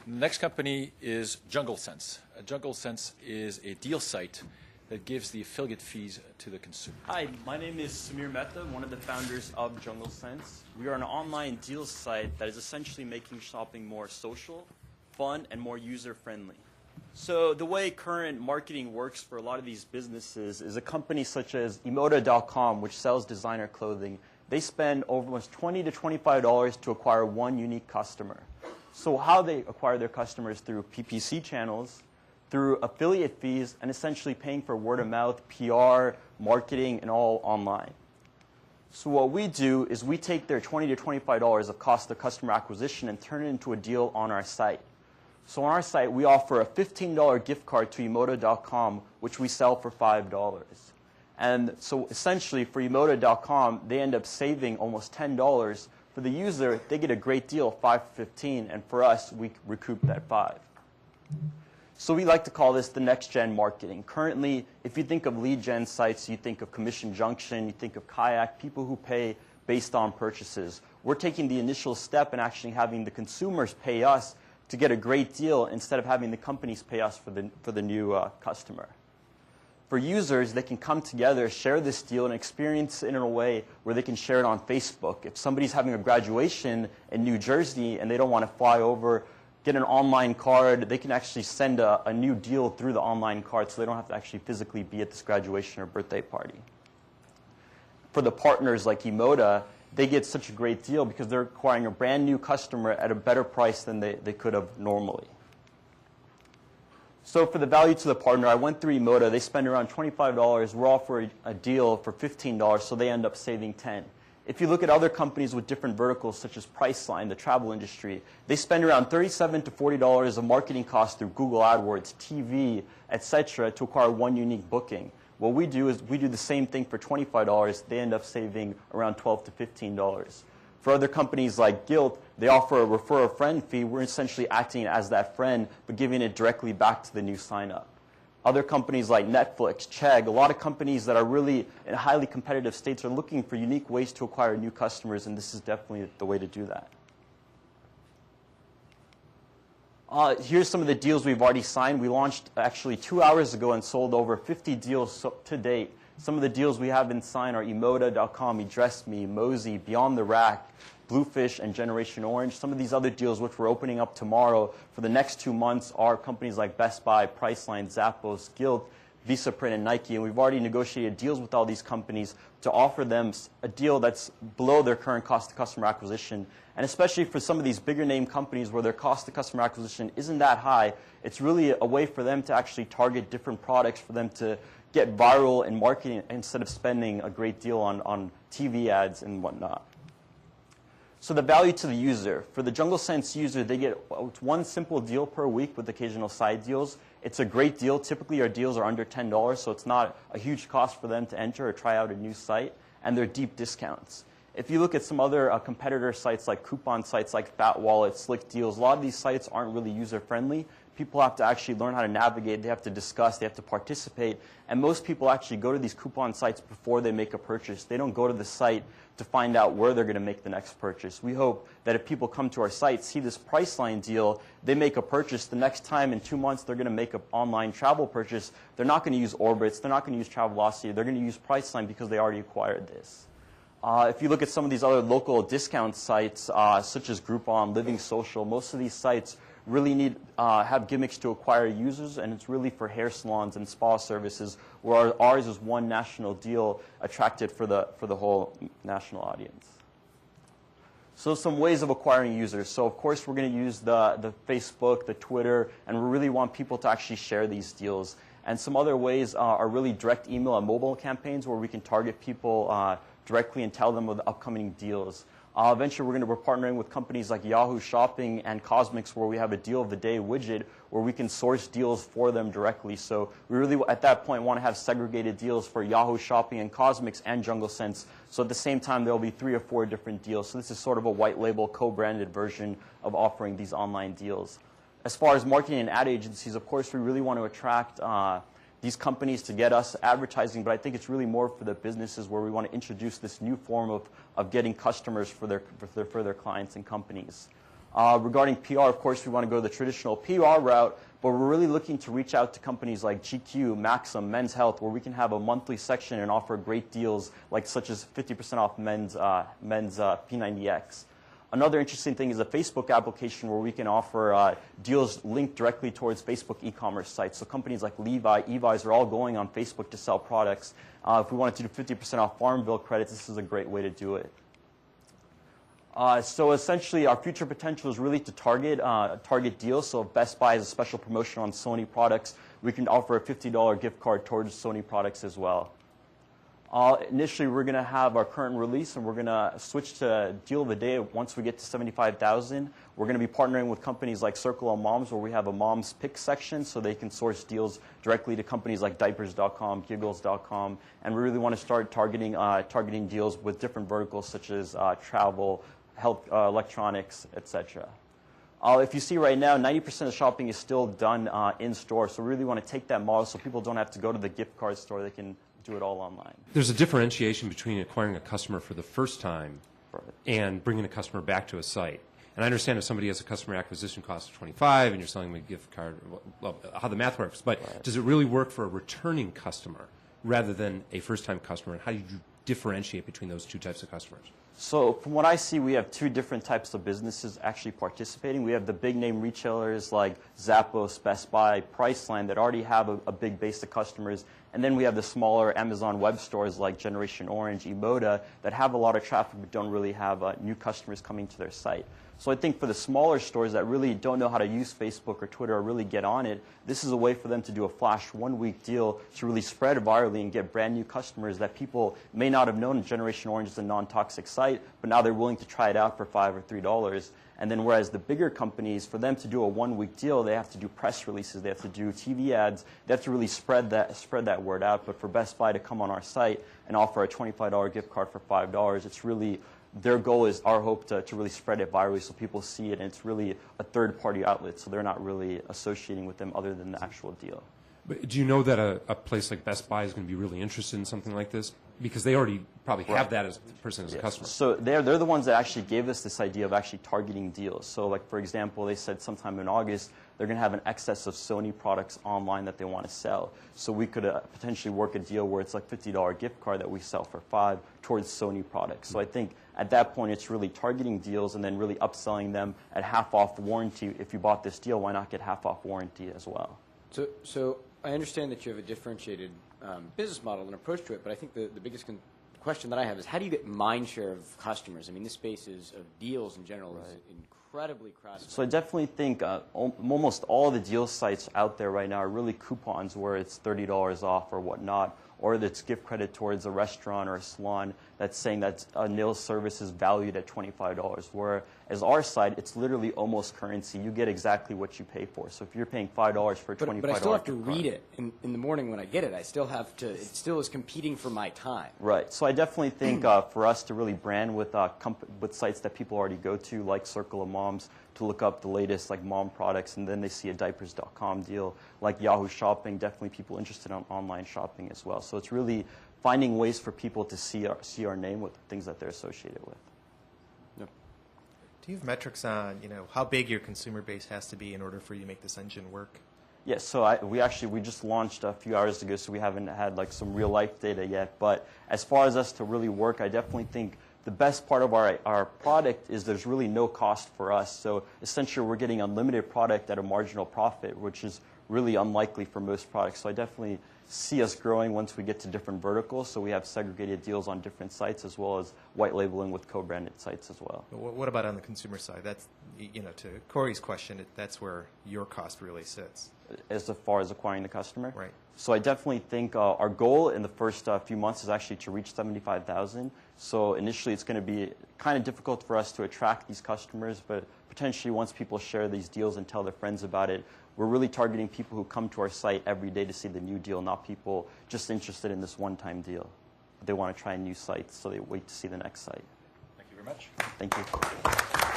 The next company is JungleCents. JungleCents is a deal site that gives the affiliate fees to the consumer. Hi, my name is Samir Mehta, one of the founders of JungleCents. We are an online deals site that is essentially making shopping more social, fun, and more user-friendly. So the way current marketing works for a lot of these businesses is a company such as Emoda.com, which sells designer clothing. They spend almost $20 to $25 to acquire one unique customer. So how they acquire their customers through PPC channels, through affiliate fees, and essentially paying for word of mouth, PR, marketing, and all online. So what we do is we take their $20 to $25 of cost of customer acquisition and turn it into a deal on our site. So on our site, we offer a $15 gift card to Emoda.com, which we sell for $5. And so essentially for Emoda.com, they end up saving almost $10. For the user, they get a great deal, 5 for 15, and for us, we recoup that 5. So we like to call this the next-gen marketing. Currently, if you think of lead gen sites, you think of Commission Junction, you think of Kayak, people who pay based on purchases. We're taking the initial step and actually having the consumers pay us to get a great deal instead of having the companies pay us for the new customer. For users, they can come together, share this deal, and experience it in a way where they can share it on Facebook. If somebody's having a graduation in New Jersey and they don't want to fly over, get an online card, they can actually send a new deal through the online card so they don't have to actually physically be at this graduation or birthday party. For the partners like Emoda, they get such a great deal because they're acquiring a brand new customer at a better price than they could have normally. So for the value to the partner, I went through Emoda. They spend around $25. We're offering a deal for $15, so they end up saving $10. If you look at other companies with different verticals, such as Priceline, the travel industry, they spend around $37 to $40 of marketing costs through Google AdWords, TV, etc., to acquire one unique booking. What we do is we do the same thing for $25. They end up saving around $12 to $15. For other companies like Guilt, they offer a refer a friend fee. We're essentially acting as that friend, but giving it directly back to the new sign-up. Other companies like Netflix, Chegg, a lot of companies that are really in highly competitive states are looking for unique ways to acquire new customers, and this is definitely the way to do that. Here's some of the deals we've already signed. We launched actually 2 hours ago and sold over 50 deals to date. Some of the deals we have in sign are Emoda.com, eDressMe, Mosey, Beyond the Rack, Bluefish, and Generation Orange. Some of these other deals, which we're opening up tomorrow for the next 2 months, are companies like Best Buy, Priceline, Zappos, Guild, Visaprint, and Nike. And we've already negotiated deals with all these companies to offer them a deal that's below their current cost of customer acquisition. And especially for some of these bigger name companies where their cost of customer acquisition isn't that high, it's really a way for them to actually target different products, for them to get viral in marketing instead of spending a great deal on TV ads and whatnot. So the value to the user. For the JungleCents user, they get one simple deal per week with occasional side deals. It's a great deal. Typically, our deals are under $10, so it's not a huge cost for them to enter or try out a new site, and they're deep discounts. If you look at some other competitor sites like coupon sites like Fat Wallet, Slick Deals, a lot of these sites aren't really user-friendly. People have to actually learn how to navigate. They have to discuss. They have to participate. And most people actually go to these coupon sites before they make a purchase. They don't go to the site to find out where they're going to make the next purchase. We hope that if people come to our site, see this Priceline deal, they make a purchase. The next time in 2 months they're going to make an online travel purchase, they're not going to use Orbitz. They're not going to use Travelocity. They're going to use Priceline because they already acquired this. If you look at some of these other local discount sites, such as Groupon, Living Social, most of these sites really have gimmicks to acquire users, and it's really for hair salons and spa services, where ours is one national deal attracted for the whole national audience. So some ways of acquiring users. So of course we're going to use the Facebook, the Twitter, and we really want people to actually share these deals. And some other ways are really direct email and mobile campaigns where we can target people directly and tell them of the upcoming deals. Eventually, we're partnering with companies like Yahoo Shopping and Cosmics, where we have a Deal of the Day widget where we can source deals for them directly. So we really, at that point, want to have segregated deals for Yahoo Shopping and Cosmics and JungleCents. So at the same time, there will be 3 or 4 different deals. So this is sort of a white label, co-branded version of offering these online deals. As far as marketing and ad agencies, of course, we really want to attract these companies to get us advertising, but I think it's really more for the businesses where we want to introduce this new form of getting customers for their clients and companies. Regarding PR, of course, we want to go the traditional PR route, but we're really looking to reach out to companies like GQ, Maxim, Men's Health, where we can have a monthly section and offer great deals, such as 50% off men's P90X. Another interesting thing is a Facebook application where we can offer deals linked directly towards Facebook e-commerce sites. So companies like Levi's are all going on Facebook to sell products. If we wanted to do 50% off farm bill credits, this is a great way to do it. So essentially, our future potential is really to target deals. So if Best Buy has a special promotion on Sony products, we can offer a $50 gift card towards Sony products as well. Initially, we're going to have our current release, and we're going to switch to Deal of the Day once we get to 75,000. We're going to be partnering with companies like Circle of Moms, where we have a Mom's Pick section, so they can source deals directly to companies like Diapers.com, Giggles.com, and we really want to start targeting deals with different verticals such as travel, health, electronics, etc. If you see right now, 90% of shopping is still done in store, so we really want to take that model so people don't have to go to the gift card store. They can do it all online. There's a differentiation between acquiring a customer for the first time and bringing a customer back to a site. And I understand if somebody has a customer acquisition cost of $25 and you're selling them a gift card, well, how the math works. But does it really work for a returning customer rather than a first-time customer? And how do you differentiate between those two types of customers? So from what I see, we have two different types of businesses actually participating. We have the big name retailers like Zappos, Best Buy, Priceline that already have a big base of customers. And then we have the smaller Amazon web stores like Generation Orange, Emoda that have a lot of traffic but don't really have new customers coming to their site. So I think for the smaller stores that really don't know how to use Facebook or Twitter or really get on it, this is a way for them to do a flash one-week deal to really spread virally and get brand new customers that people may not have known Generation Orange is a non-toxic site, but now they're willing to try it out for $5 or $3. And then whereas the bigger companies, for them to do a one-week deal, they have to do press releases, they have to do TV ads, they have to really spread that word out. But for Best Buy to come on our site and offer a $25 gift card for $5, it's really, their goal is our hope to really spread it virally so people see it, and it's really a third-party outlet, so they're not really associating with them other than the actual deal. But do you know that a place like Best Buy is going to be really interested in something like this? Because they already probably have that as a person as a customer. So they're the ones that actually gave us this idea of actually targeting deals. So like, for example, they said sometime in August they're going to have an excess of Sony products online that they want to sell. So we could potentially work a deal where it's like $50 gift card that we sell for $5 towards Sony products. So I think at that point it's really targeting deals and then really upselling them at half off warranty. If you bought this deal, why not get half off warranty as well? So I understand that you have a differentiated business model and approach to it, but I think the biggest question that I have is how do you get mind share of customers? I mean, this space of deals in general is incredibly crowded. So I definitely think almost all the deal sites out there right now are really coupons where it's $30 off or whatnot, or that's gift credit towards a restaurant or a salon that's saying that a nail service is valued at $25. Whereas our site, it's literally almost currency. You get exactly what you pay for. So if you're paying $5 for a $25 but I still have to read it in the morning when I get it. I still have to. It still is competing for my time. Right. So I definitely think for us to really brand with sites that people already go to, like Circle of Moms, to look up the latest like mom products, and then they see a Diapers.com deal, like Yahoo Shopping. Definitely people interested in online shopping as well. So it's really finding ways for people to see our name with things that they're associated with. Yep. Do you have metrics on how big your consumer base has to be in order for you to make this engine work? Yes, so we just launched a few hours ago, so we haven't had like some real life data yet. But as far as us to really work, I definitely think the best part of our product is there's really no cost for us. So essentially we're getting unlimited product at a marginal profit, which is really unlikely for most products. So I definitely see us growing once we get to different verticals. So we have segregated deals on different sites as well as white labeling with co-branded sites as well. What about on the consumer side? That's, to Corey's question, that's where your cost really sits. As far as acquiring the customer? Right. So I definitely think our goal in the first few months is actually to reach 75,000. So initially it's going to be kind of difficult for us to attract these customers, but potentially once people share these deals and tell their friends about it, we're really targeting people who come to our site every day to see the new deal, not people just interested in this one-time deal. They want to try new sites, so they wait to see the next site. Thank you very much. Thank you.